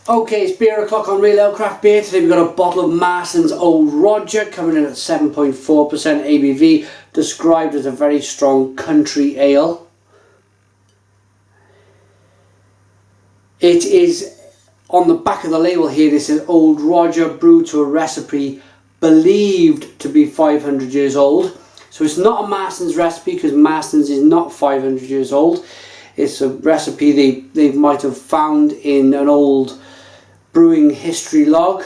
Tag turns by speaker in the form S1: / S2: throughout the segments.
S1: Okay, it's beer o'clock on Real Ale Craft Beer. Today we've got a bottle of Marstons Owd Roger coming in at 7.4% ABV, described as a very strong country ale. It is, on the back of the label here, this is Owd Roger brewed to a recipe believed to be 500 years old. So it's not a Marstons recipe because Marstons is not 500 years old. It's a recipe they might have found in an old brewing history log.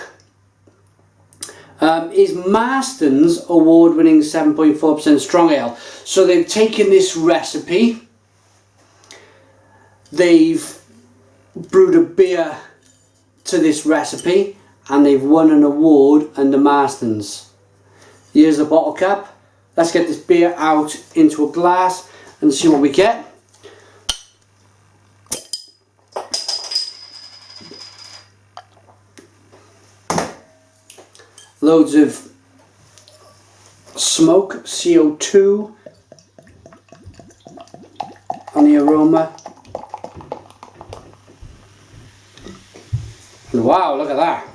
S1: Is Marstons award-winning 7.4% strong ale. So they've taken this recipe, they've brewed a beer to this recipe, and they've won an award under Marstons. Here's the bottle cap. Let's get this beer out into a glass and see what we get. Loads of smoke, CO2 on the aroma. And wow, look at that.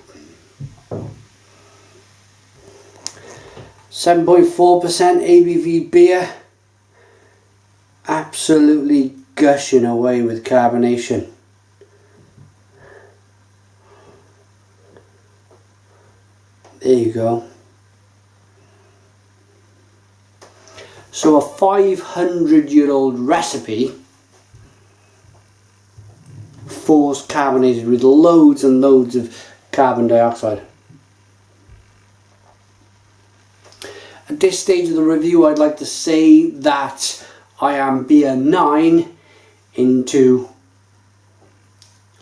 S1: 7.4% ABV beer. Absolutely gushing away with carbonation. There you go. So a 500-year-old recipe, force carbonated with loads and loads of carbon dioxide. At this stage of the review, I'd like to say that I am beer 9 into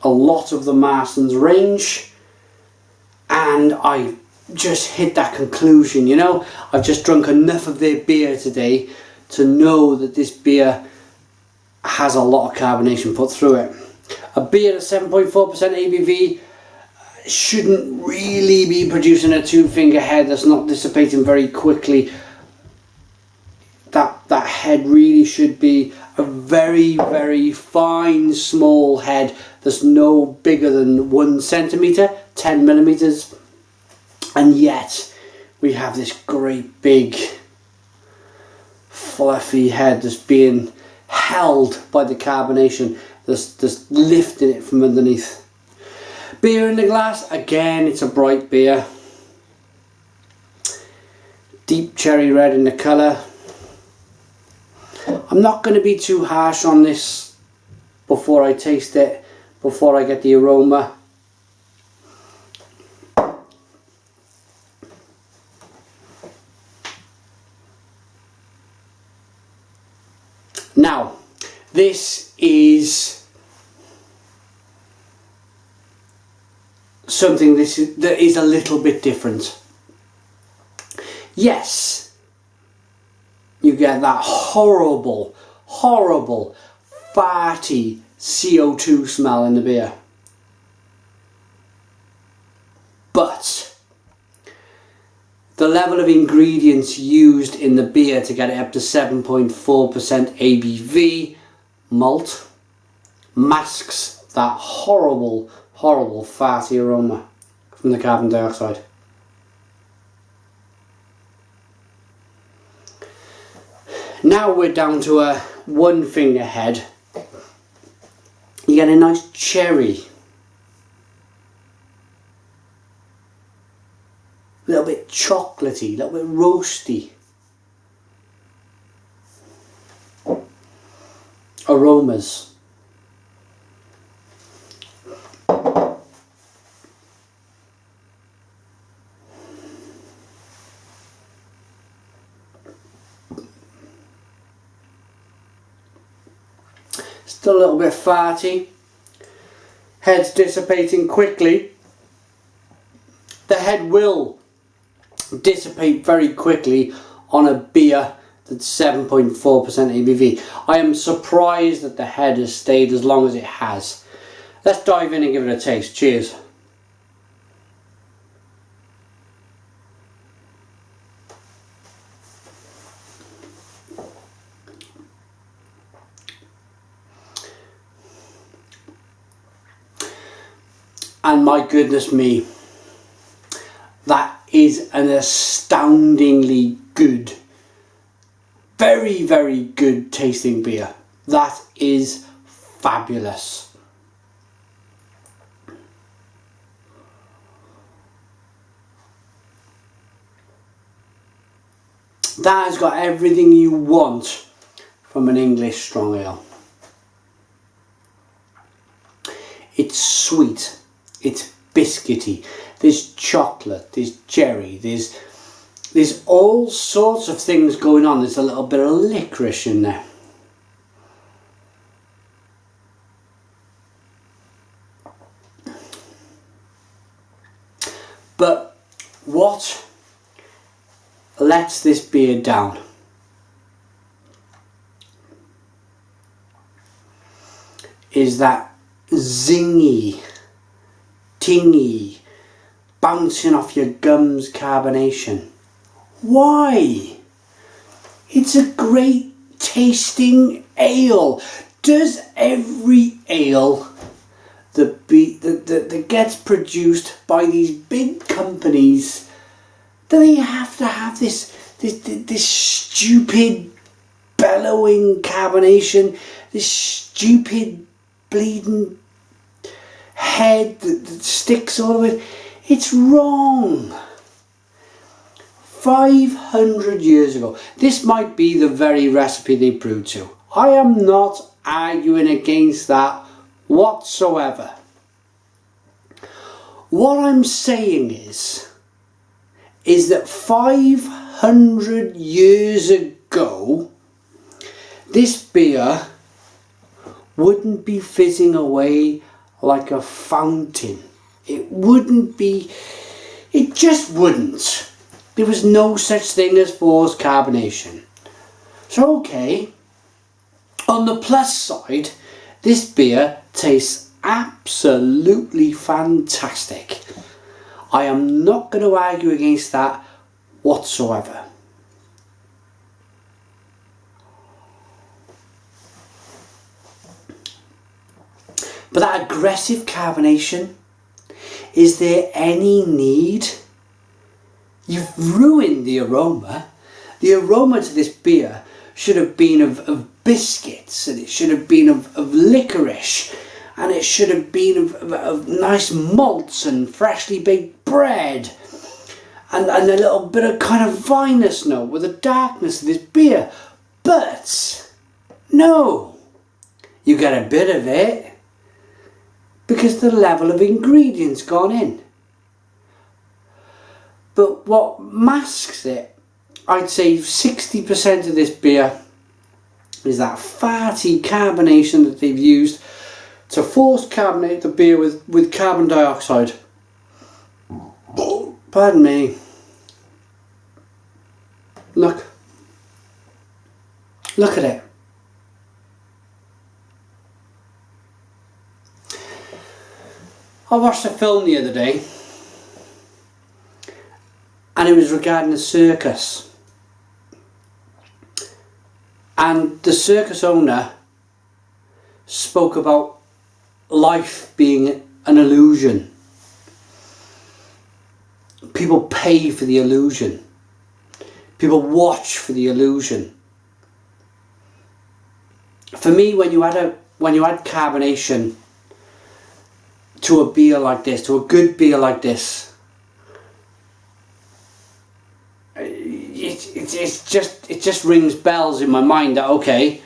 S1: a lot of the Marstons range, and I just hit that conclusion, you know. I've just drunk enough of their beer today to know that this beer has a lot of carbonation put through it. A beer at 7.4% ABV shouldn't really be producing a two-finger head that's not dissipating very quickly. That head really should be a very, very fine, small head that's no bigger than 1 centimetre, 10 millimetres. And yet we have this great big fluffy head that's being held by the carbonation that's lifting it from underneath. Beer in the glass, again it's a bright beer. Deep cherry red in the colour. I'm not going to be too harsh on this before I taste it, before I get the aroma. Now, this is something that is a little bit different. Yes, you get that horrible, horrible, farty CO2 smell in the beer. But the level of ingredients used in the beer to get it up to 7.4% ABV, malt, masks that horrible, horrible farty aroma from the carbon dioxide. Now we're down to a 1 finger head. You get a nice cherry. A little bit chocolatey, a little bit roasty. Aromas. Still a little bit farty. Head's dissipating quickly. The head will dissipate very quickly on a beer that's 7.4% ABV. I am surprised that the head has stayed as long as it has. Let's dive in and give it a taste. Cheers. And my goodness me, that is an astoundingly good, very, very good tasting beer. That is fabulous. That has got everything you want from an English strong ale. It's sweet, it's biscuity, there's chocolate, there's cherry, there's all sorts of things going on. There's a little bit of licorice in there. But what lets this beer down is that zingy, tingy, bouncing off your gums carbonation. Why? It's a great tasting ale. Does every ale that gets produced by these big companies, do they have to have this stupid bellowing carbonation, this stupid bleeding head that sticks all of it? It's wrong. 500 years ago, this might be the very recipe they brewed to. I am not arguing against that whatsoever. What I'm saying is that 500 years ago, this beer wouldn't be fizzing away like a fountain. It wouldn't be, it just wouldn't. There was no such thing as forced carbonation. So okay, on the plus side, this beer tastes absolutely fantastic. I am not going to argue against that whatsoever. But that aggressive carbonation, is there any need? You've ruined the aroma. The aroma to this beer should have been of biscuits, and it should have been of licorice, and it should have been of nice malts and freshly baked bread, and a little bit of kind of vinous note with the darkness of this beer. But no, you get a bit of it because the level of ingredients gone in. But what masks it, I'd say 60% of this beer is that farty carbonation that they've used to force carbonate the beer with carbon dioxide. Pardon me. Look at it. I watched a film the other day, and it was regarding a circus. And the circus owner spoke about life being an illusion. People pay for the illusion. People watch for the illusion. For me, when you add carbonation to a beer like this, to a good beer like this, it just rings bells in my mind that okay,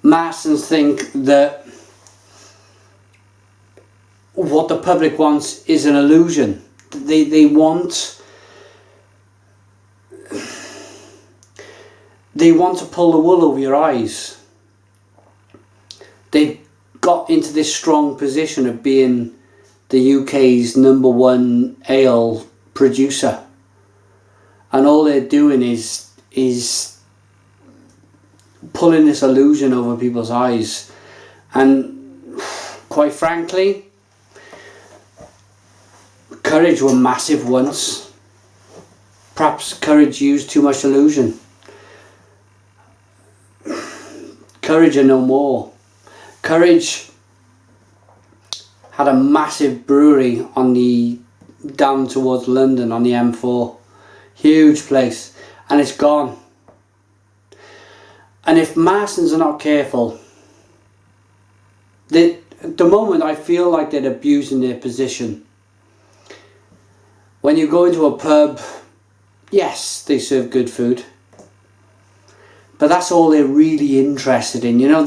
S1: Marstons think that what the public wants is an illusion. They want to pull the wool over your eyes. They've got into this strong position of being the UK's #1 ale producer, and all they're doing is pulling this illusion over people's eyes. And quite frankly, Courage were massive once. Perhaps Courage used too much illusion. Courage are no more. Courage had a massive brewery on the down towards London on the M4. Huge place, and it's gone. And if Marstons are not careful, at the moment I feel like they're abusing their position. When you go into a pub, yes, they serve good food, but that's all they're really interested in. You know,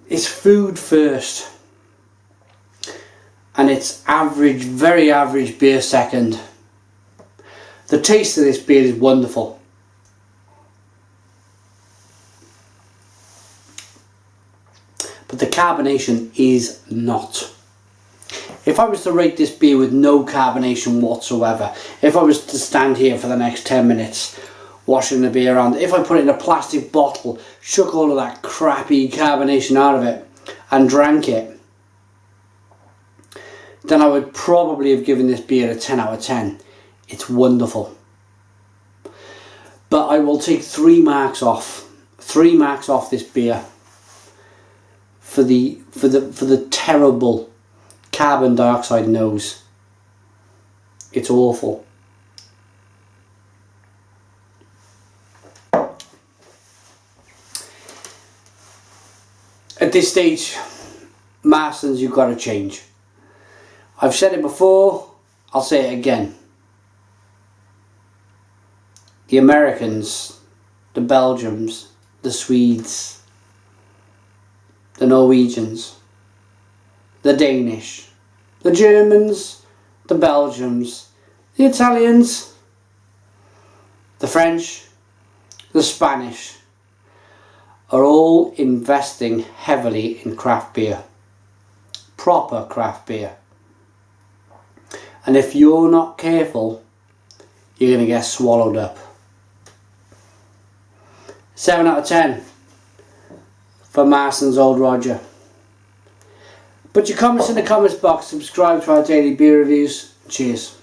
S1: it's food first, and it's average, very average beer second. The taste of this beer is wonderful. But the carbonation is not. If I was to rate this beer with no carbonation whatsoever, if I was to stand here for the next 10 minutes washing the beer around, if I put it in a plastic bottle, shook all of that crappy carbonation out of it and drank it, then I would probably have given this beer a 10 out of 10. It's wonderful. But I will take 3 marks off. 3 marks off this beer for the terrible carbon dioxide nose. It's awful. At this stage, Marstons, you've got to change. I've said it before, I'll say it again. The Americans, the Belgians, the Swedes, the Norwegians, the Danish, the Germans, the Belgians, the Italians, the French, the Spanish are all investing heavily in craft beer. Proper craft beer. And if you're not careful, you're going to get swallowed up. 7 out of 10 for Marstons Owd Roger. Put your comments in the comments box, subscribe to our daily beer reviews. Cheers.